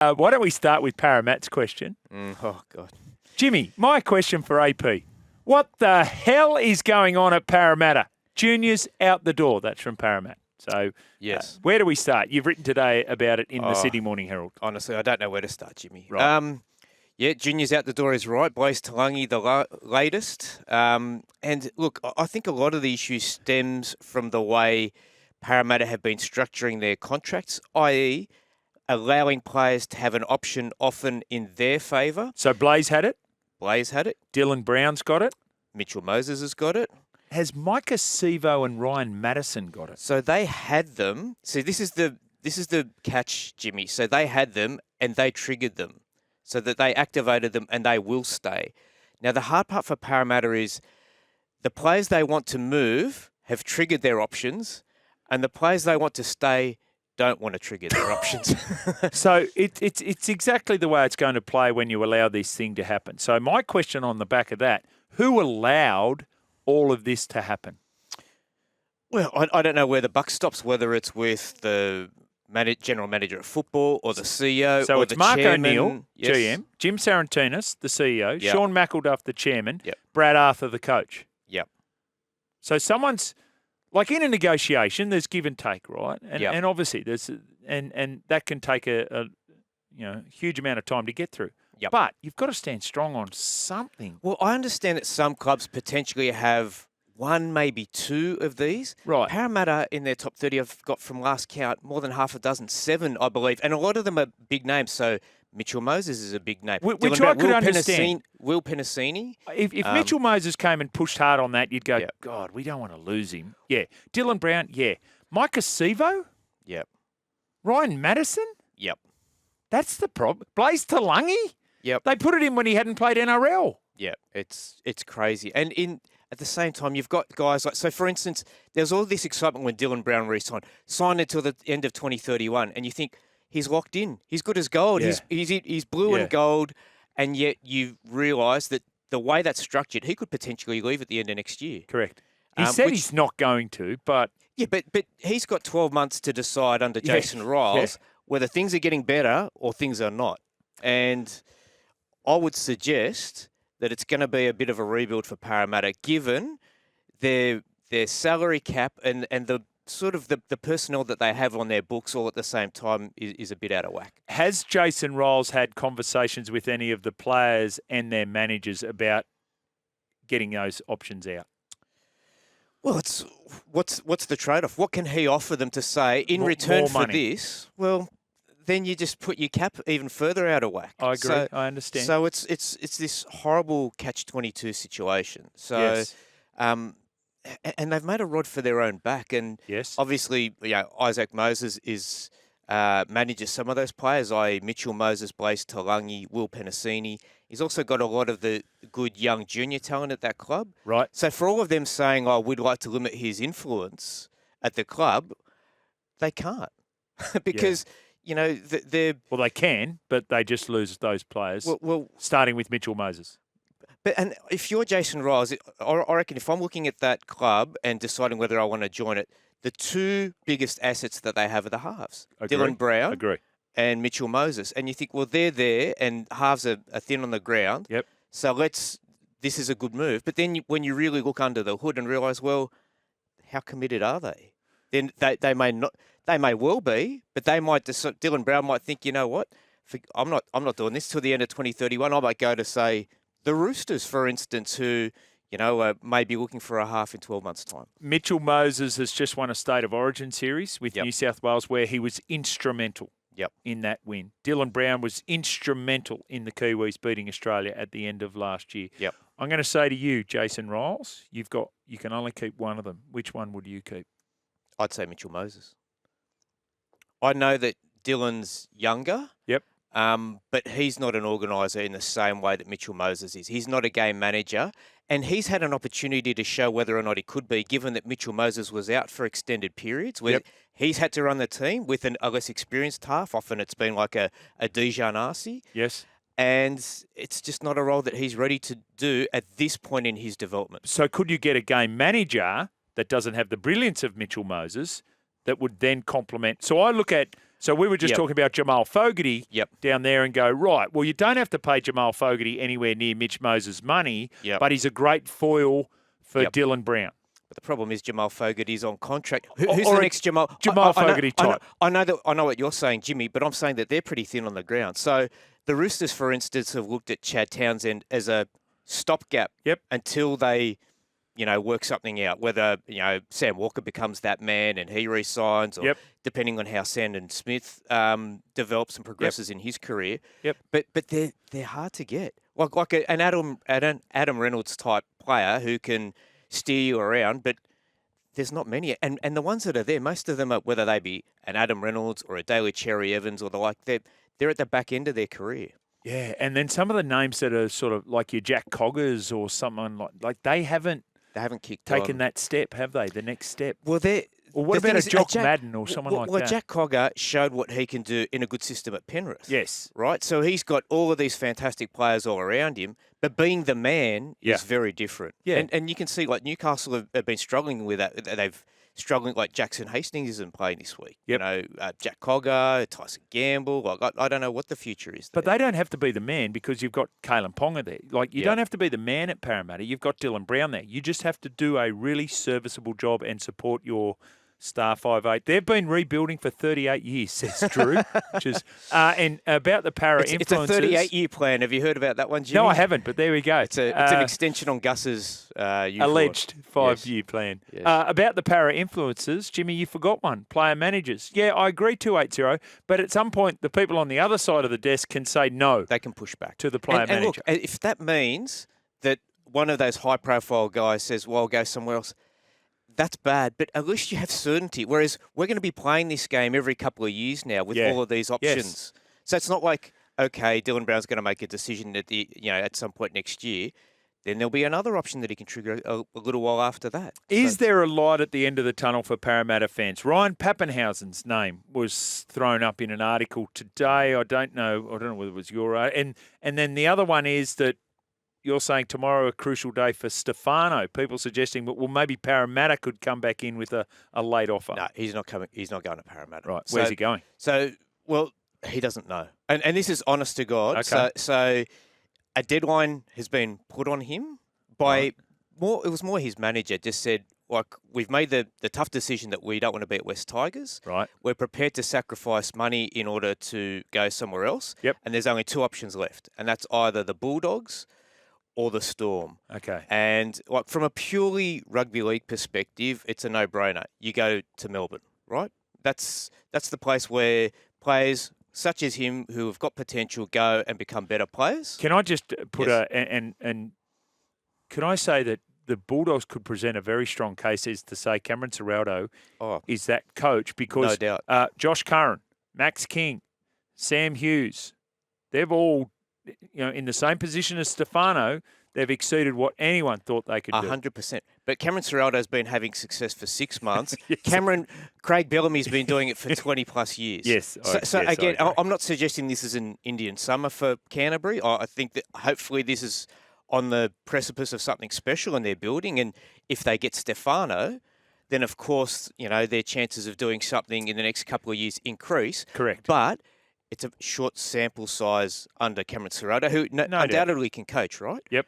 Why don't we start with Parramatt's question? Oh, God. Jimmy, my question for AP. What the hell is going on at Parramatta? Juniors out the door. That's from Parramatta. So, Yes. where do we start? You've written today about it in the Sydney Morning Herald. Honestly, I don't know where to start, Jimmy. Right. Yeah, Juniors out the door is right. Blaise Talangi, the latest. And look, I think a lot of the issue stems from the way Parramatta have been structuring their contracts, i.e., allowing players to have an option often in their favour. So Blaise had it. Blaise had it. Dylan Brown's got it. Mitchell Moses has got it. Has Micah Sevo and Ryan Madison got it? So they had them. See, this is the catch, Jimmy. So they had them and they triggered them, so that they activated them and they will stay. Now the hard part for Parramatta is the players they want to move have triggered their options, and the players they want to stay don't want to trigger their options. So it's exactly the way it's going to play when you allow this thing to happen. So my question on the back of that: who allowed all of this to happen? Well, I don't know where the buck stops, whether it's with the general manager of football or the CEO so or it's the Mark chairman. O'Neill, Yes. GM, Jim Sarantinonis, the CEO, Yep. Sean McElduff, the chairman, Yep. Brad Arthur, the coach. Yep. So someone's like in a negotiation, there's give and take, right? And Yep. and obviously there's and that can take a huge amount of time to get through. Yep. But you've got to stand strong on something. Well, I understand that some clubs potentially have one, maybe two of these. Right. Parramatta in their top 30 have got, from last count, more than half a dozen, 7, I believe. And a lot of them are big names. So Mitchell Moses is a big name. Which Dylan I Brown, could Will understand. Will Penasini. If Mitchell Moses came and pushed hard on that, you'd go, Yep. God, we don't want to lose him. Yeah. Dylan Brown, yeah. Micah Sevo? Yep. Ryan Madison? Yep. That's the problem. Blaise Talangi? Yep. They put it in when he hadn't played NRL. Yeah, it's crazy. And at the same time, you've got guys like, so for instance, there's all this excitement when Dylan Brown re-signed, signed until the end of 2031, and you think he's locked in, he's good as gold, Yeah. he's blue Yeah. and gold, and yet you realise that the way that's structured, he could potentially leave at the end of next year. Correct. He said which- he's not going to, but Yeah, but he's got 12 months to decide under Yeah, Jason Riles whether things are getting better or things are not. And I would suggest that it's going to be a bit of a rebuild for Parramatta, given their salary cap and the sort of the personnel that they have on their books all at the same time is a bit out of whack. has Jason Riles had conversations with any of the players and their managers about getting those options out? Well, it's what's the trade-off? What can he offer them to say in return more for money. this? Well, then you just put your cap even further out of whack. I agree. So, I understand. So it's this horrible catch-22 situation. So, yes. and they've made a rod for their own back. And Yes. obviously, Isaac Moses is manages some of those players, i.e. Mitchell Moses, Blaise Talangi, Will Penasini. He's also got a lot of the good young junior talent at that club. Right. So for all of them saying, we'd like to limit his influence at the club, they can't. Because, they're... Well, they can, but they just lose those players, starting with Mitchell Moses. And if you're Jason Riles, I reckon if I'm looking at that club and deciding whether I want to join it, the two biggest assets that they have are the halves. Agree. Dylan Brown Agree. and Mitchell Moses. And you think, well, they're there and halves are thin on the ground. Yep. So this is a good move. But then when you really look under the hood and realise, well, how committed are they? Then they may not. They may well be, but they might. Dylan Brown might think, you know what? I'm not doing this till the end of 2031. I might go to, say, the Roosters, for instance, who may be looking for a half in 12 months' time. Mitchell Moses has just won a State of Origin series with New South Wales, where he was instrumental in that win. Dylan Brown was instrumental in the Kiwis beating Australia at the end of last year. Yep. I'm going to say to you, Jason Riles, you can only keep one of them. Which one would you keep? I'd say Mitchell Moses. I know that Dylan's younger. Yep. But he's not an organiser in the same way that Mitchell Moses is. He's not a game manager, and he's had an opportunity to show whether or not he could be, given that Mitchell Moses was out for extended periods, where he's had to run the team with a less experienced half. Often it's been like a Dijon Arce. Yes. And it's just not a role that he's ready to do at this point in his development. So could you get a game manager that doesn't have the brilliance of Mitchell Moses that would then complement? So I look at So we were just talking about Jamal Fogarty down there and go, right, well, you don't have to pay Jamal Fogarty anywhere near Mitch Moses' money, but he's a great foil for Dylan Brown. But the problem is Jamal Fogarty's on contract. Who's the next Jamal? Jamal Fogarty type. I know what you're saying, Jimmy, but I'm saying that they're pretty thin on the ground. So the Roosters, for instance, have looked at Chad Townsend as a stopgap until they, work something out. Whether Sam Walker becomes that man and he re-signs, or depending on how Sandon Smith develops and progresses in his career. But they're hard to get. Like an Adam Reynolds type player who can steer you around, but there's not many. And the ones that are there, most of them are, whether they be an Adam Reynolds or a Daly Cherry Evans or the like, they're at the back end of their career. Yeah, and then some of the names that are sort of like your Jack Coggers or someone like they haven't taken that step, have they? The next step. Well, what about a Jock Madden or someone like that? Well, Jack Cogger showed what he can do in a good system at Penrith. Yes. Right? So he's got all of these fantastic players all around him, but being the man is very different. Yeah. And you can see, like, Newcastle have been struggling with that. They've struggling, like Jackson Hastings isn't playing this week. Jack Cogger, Tyson Gamble. Like, I don't know what the future is there. But they don't have to be the man because you've got Kalen Ponga there. Like, you don't have to be the man at Parramatta. You've got Dylan Brown there. You just have to do a really serviceable job and support your Star 5'8". They've been rebuilding for 38 years, says Drew. Which is and about the Parra influences. It's a 38-year plan. Have you heard about that one, Jimmy? No, I haven't, but there we go. It's an extension on Gus's alleged 5-year plan. Yes. About the Parra influences, Jimmy, you forgot one. Player managers. Yeah, I agree, 280, but at some point the people on the other side of the desk can say no. They can push back to the player manager. And look, if that means that one of those high-profile guys says, well, I'll go somewhere else, that's bad, but at least you have certainty. Whereas we're going to be playing this game every couple of years now with all of these options. Yes. So it's not like, okay, Dylan Brown's going to make a decision at some point next year. Then there'll be another option that he can trigger a little while after that. Is there a light at the end of the tunnel for Parramatta fans? Ryan Pappenhausen's name was thrown up in an article today. I don't know whether it was your and then the other one is that you're saying tomorrow a crucial day for Stefano. People suggesting, well, maybe Parramatta could come back in with a late offer. No, he's not coming. He's not going to Parramatta. Right. Where's he going? So, well, he doesn't know. And this is honest to God. Okay. So a deadline has been put on him by more. It was more his manager just said, like, we've made the tough decision that we don't want to be at West Tigers. Right. We're prepared to sacrifice money in order to go somewhere else. Yep. And there's only two options left, and that's either the Bulldogs or the Storm. Okay. And like from a purely rugby league perspective, it's a no-brainer. You go to Melbourne, right? That's the place where players such as him who have got potential go and become better players. Can I just put and can I say that the Bulldogs could present a very strong case as to say Cameron Ciraldo is that coach because no doubt. Josh Curran, Max King, Sam Hughes, they've all in the same position as Stefano, they've exceeded what anyone thought they could do. 100%. But Cameron Ciraldo's been having success for 6 months. Yes. Craig Bellamy's been doing it for 20-plus years. Yes. Again, I'm not suggesting this is an Indian summer for Canterbury. I think that hopefully this is on the precipice of something special in their building. And if they get Stefano, then, of course, their chances of doing something in the next couple of years increase. Correct. But it's a short sample size under Cameron Ciraldo, who undoubtedly can coach, right? Yep.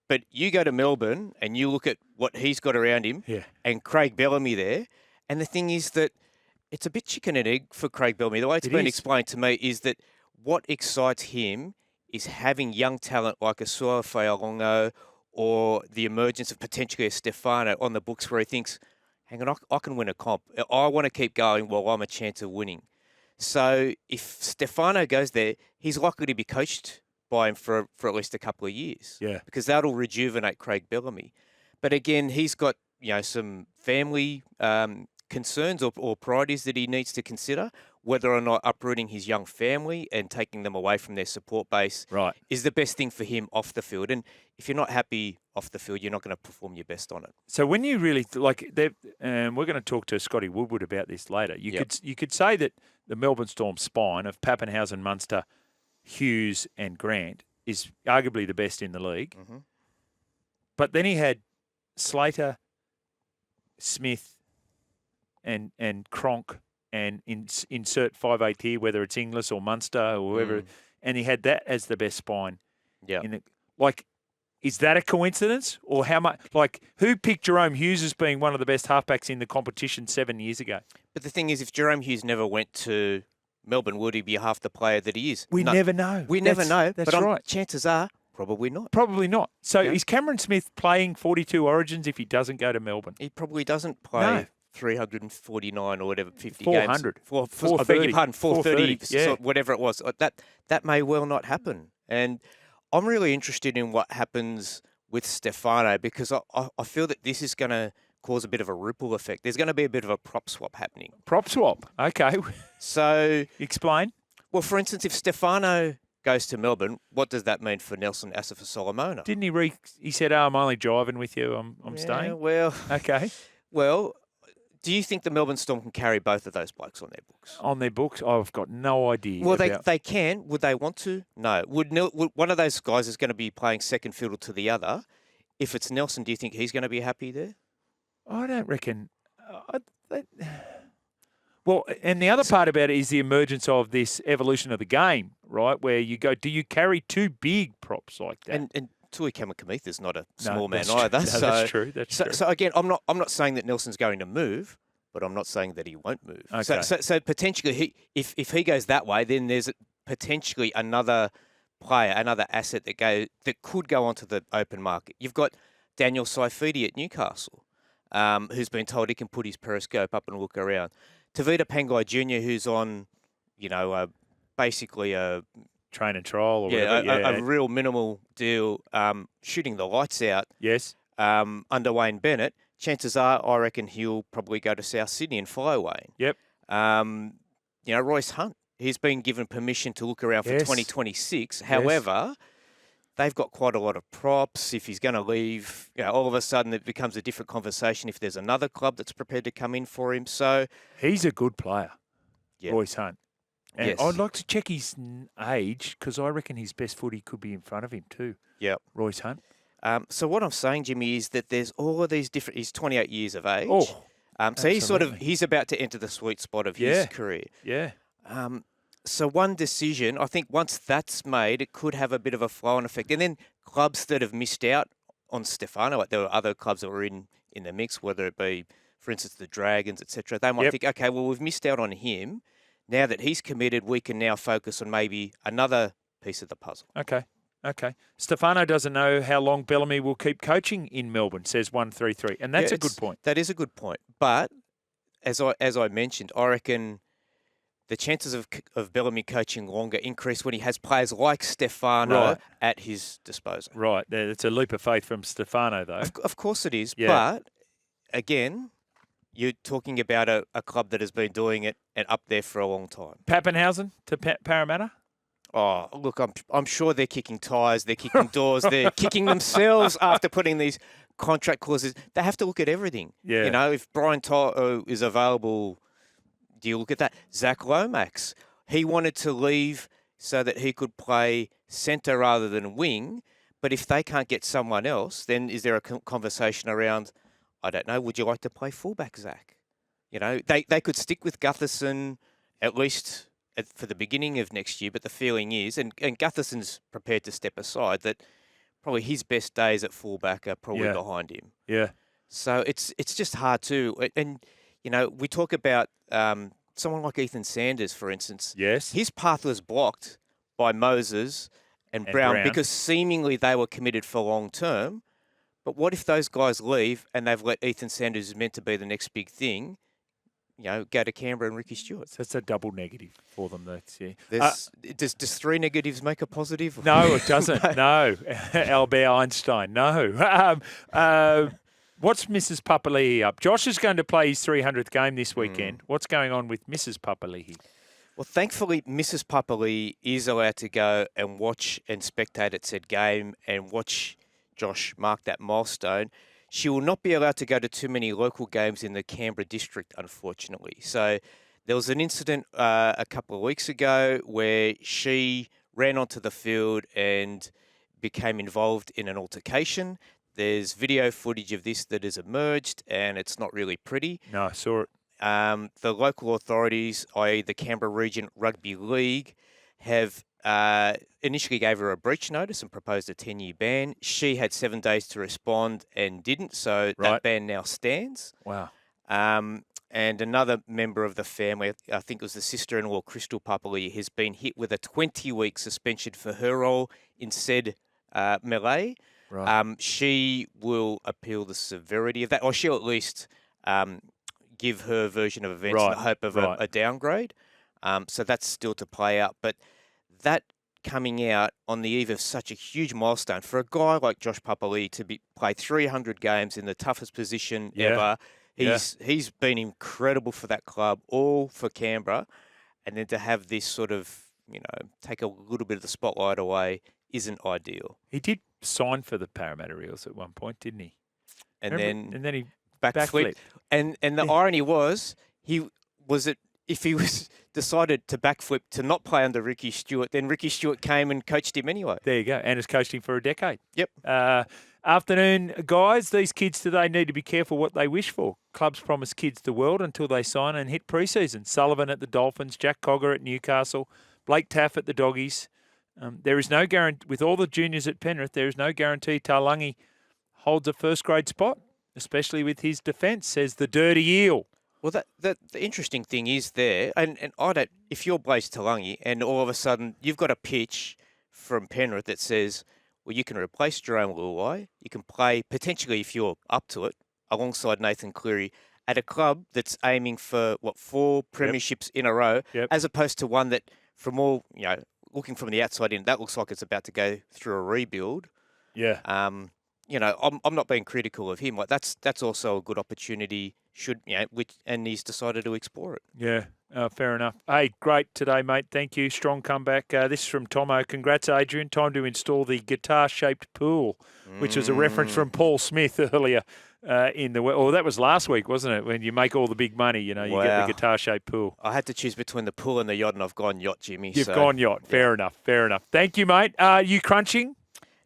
But you go to Melbourne and you look at what he's got around him and Craig Bellamy there, and the thing is that it's a bit chicken and egg for Craig Bellamy. The way it's been explained to me is that what excites him is having young talent like a Suo Fa'alongo or the emergence of potentially a Stefano on the books where he thinks, hang on, I can win a comp. I want to keep going while I'm a chance of winning. So if Stefano goes there, he's likely to be coached by him for at least a couple of years. Yeah. Because that'll rejuvenate Craig Bellamy. But again, he's got some family concerns or priorities that he needs to consider. Whether or not uprooting his young family and taking them away from their support base is the best thing for him off the field. And if you're not happy off the field, you're not going to perform your best on it. So when you really we're going to talk to Scotty Woodward about this later. You could say that the Melbourne Storm spine of Pappenhausen, Munster, Hughes, and Grant is arguably the best in the league. Mm-hmm. But then he had Slater, Smith, and Cronk and insert 5'8" here, whether it's Inglis or Munster or whoever, and he had that as the best spine. Yeah. Is that a coincidence? Or how much? Who picked Jerome Hughes as being one of the best halfbacks in the competition 7 years ago? But the thing is, if Jerome Hughes never went to Melbourne, would he be half the player that he is? We never know. We never know. That's but right. Chances are, probably not. Probably not. So is Cameron Smith playing 42 Origins if he doesn't go to Melbourne? He probably doesn't play 349 or whatever, 50 400. games. 430. I beg your pardon, 430, yeah. whatever it was. That may well not happen. And I'm really interested in what happens with Stefano, because I feel that this is going to cause a bit of a ripple effect. There's going to be a bit of a prop swap happening. Prop swap. Okay. So explain. Well, for instance, if Stefano goes to Melbourne, what does that mean for Nelson Asafa-Solomona? Didn't he he said, I'm only driving with you. I'm staying. Well, okay. Well, do you think the Melbourne Storm can carry both of those blokes on their books? On their books? I've got no idea. Well, they can. Would they want to? No. Would one of those guys is going to be playing second fiddle to the other? If it's Nelson, do you think he's going to be happy there? I don't reckon. Well, and the other part about it is the emergence of this evolution of the game, right? Where you go, do you carry two big props like that? And Tui Kamikamica is not a small man true. either. No, so, that's true. That's true. So again, I'm not saying that Nelson's going to move, but I'm not saying that he won't move. Okay. So potentially, if he goes that way, then there's potentially another player, another asset that could go onto the open market. You've got Daniel Saifidi at Newcastle, who's been told he can put his periscope up and look around. Tavita Pangai Jr., who's on, basically a train and trial or whatever. A real minimal deal, shooting the lights out. Yes. Under Wayne Bennett. Chances are, I reckon he'll probably go to South Sydney and follow Wayne. Yep. Royce Hunt, he's been given permission to look around for 2026. Yes. However, they've got quite a lot of props. If he's going to leave, all of a sudden it becomes a different conversation if there's another club that's prepared to come in for him. So he's a good player, Royce Hunt. And yes. I'd like to check his age because I reckon his best footy could be in front of him too. Yep. Royce Hunt. So what I'm saying, Jimmy, is that there's all of these different. He's 28 years of age. Oh, so he's about to enter the sweet spot of his career. Yeah. So one decision, I think once that's made, it could have a bit of a flow-on effect. And then clubs that have missed out on Stefano, like there were other clubs that were in the mix, whether it be, for instance, the Dragons, etc. They might think, okay, well, we've missed out on him. Now that he's committed, we can now focus on maybe another piece of the puzzle. Okay. Stefano doesn't know how long Bellamy will keep coaching in Melbourne, says 133. And that's a good point. That is a good point. But as I mentioned, I reckon the chances of Bellamy coaching longer increase when he has players like Stefano at his disposal. Right. It's a leap of faith from Stefano, though. Of course it is. Yeah. But, again, you're talking about a club that has been doing it and up there for a long time. Pappenhausen to Parramatta? Oh, look, I'm sure they're kicking tyres, they're kicking doors, they're kicking themselves after putting these contract clauses. They have to look at everything. Yeah. If Brian To'o is available, do you look at that? Zach Lomax, he wanted to leave so that he could play centre rather than wing. But if they can't get someone else, then is there a conversation around, I don't know, would you like to play fullback, Zach? They could stick with Gutherson at least for the beginning of next year, but the feeling is, and Gutherson's prepared to step aside, that probably his best days at fullback are probably behind him. Yeah. So it's just hard too. And, we talk about someone like Ethan Sanders, for instance. Yes. His path was blocked by Moses and Brown because seemingly they were committed for long term. But what if those guys leave and they've let Ethan Sanders, who's meant to be the next big thing, go to Canberra and Ricky Stewart? So that's a double negative for them. Does 3 negatives make a positive? No, it doesn't. No. Albert Einstein, no. What's Mrs. Papali'i up? Josh is going to play his 300th game this weekend. What's going on with Mrs. Papali'i? Well, thankfully, Mrs. Papali'i is allowed to go and watch and spectate at said game and watch Josh mark that milestone. She will not be allowed to go to too many local games in the Canberra district, unfortunately. So there was an incident a couple of weeks ago where she ran onto the field and became involved in an altercation. There's video footage of this that has emerged, and it's not really pretty. No, I saw it. the local authorities, i.e. the Canberra Region Rugby League, have initially gave her a breach notice and proposed a 10-year ban. She had 7 days to respond and didn't, so that ban now stands. Wow. And another member of the family, I think it was the sister-in-law, Crystal Papali, has been hit with a 20-week suspension for her role in said melee. Right. She will appeal the severity of that, or she'll at least give her version of events in the hope of a downgrade. So that's still to play out. But that coming out on the eve of such a huge milestone for a guy like Josh Papali to play 300 games in the toughest position ever. He's been incredible for that club, all for Canberra, and then to have this sort of, take a little bit of the spotlight away isn't ideal. He did sign for the Parramatta Eels at one point, didn't he? And then he backflipped. And the irony was, if he was decided to backflip to not play under Ricky Stewart, then Ricky Stewart came and coached him anyway. There you go, and has coached him for a decade. Yep. Afternoon, guys. These kids today need to be careful what they wish for. Clubs promise kids the world until they sign and hit pre-season. Sullivan at the Dolphins, Jack Cogger at Newcastle, Blake Taff at the Doggies. There is no guarantee, with all the juniors at Penrith, there is no guarantee Talangi holds a first-grade spot, especially with his defence, says the Dirty Eel. Well, the interesting thing is there, and I don't, if you're Blaze Talangi and all of a sudden you've got a pitch from Penrith that says, well, you can replace Jerome Luai, you can play, potentially if you're up to it, alongside Nathan Cleary, at a club that's aiming for, 4 premierships in a row, as opposed to one that, from all, looking from the outside in, that looks like it's about to go through a rebuild. Yeah. I'm not being critical of him. Like that's also a good opportunity. And he's decided to explore it. Yeah, fair enough. Hey, great today, mate. Thank you. Strong comeback. This is from Tomo. Congrats, Adrian. Time to install the guitar-shaped pool, which was a reference from Paul Smith earlier that was last week, wasn't it? When you make all the big money, you get the guitar-shaped pool. I had to choose between the pool and the yacht, and I've gone yacht, Jimmy. You've gone yacht. Fair enough. Thank you, mate. You crunching?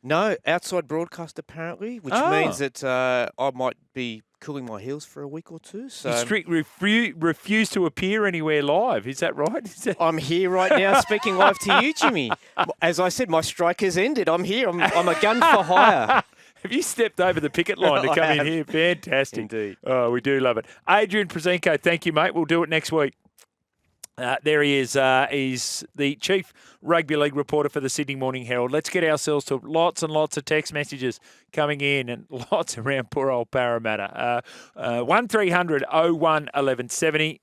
No, outside broadcast apparently, which means that I might be cooling my heels for a week or two. So you refuse to appear anywhere live. Is that right? I'm here right now speaking live to you, Jimmy. As I said, my strike has ended. I'm here. I'm a gun for hire. Have you stepped over the picket line to come in here? Fantastic. Indeed. Oh, we do love it. Adrian Prozenko, thank you, mate. We'll do it next week. There he is. He's the chief rugby league reporter for the Sydney Morning Herald. Let's get ourselves to lots and lots of text messages coming in and lots around poor old Parramatta. 1300 01 1170.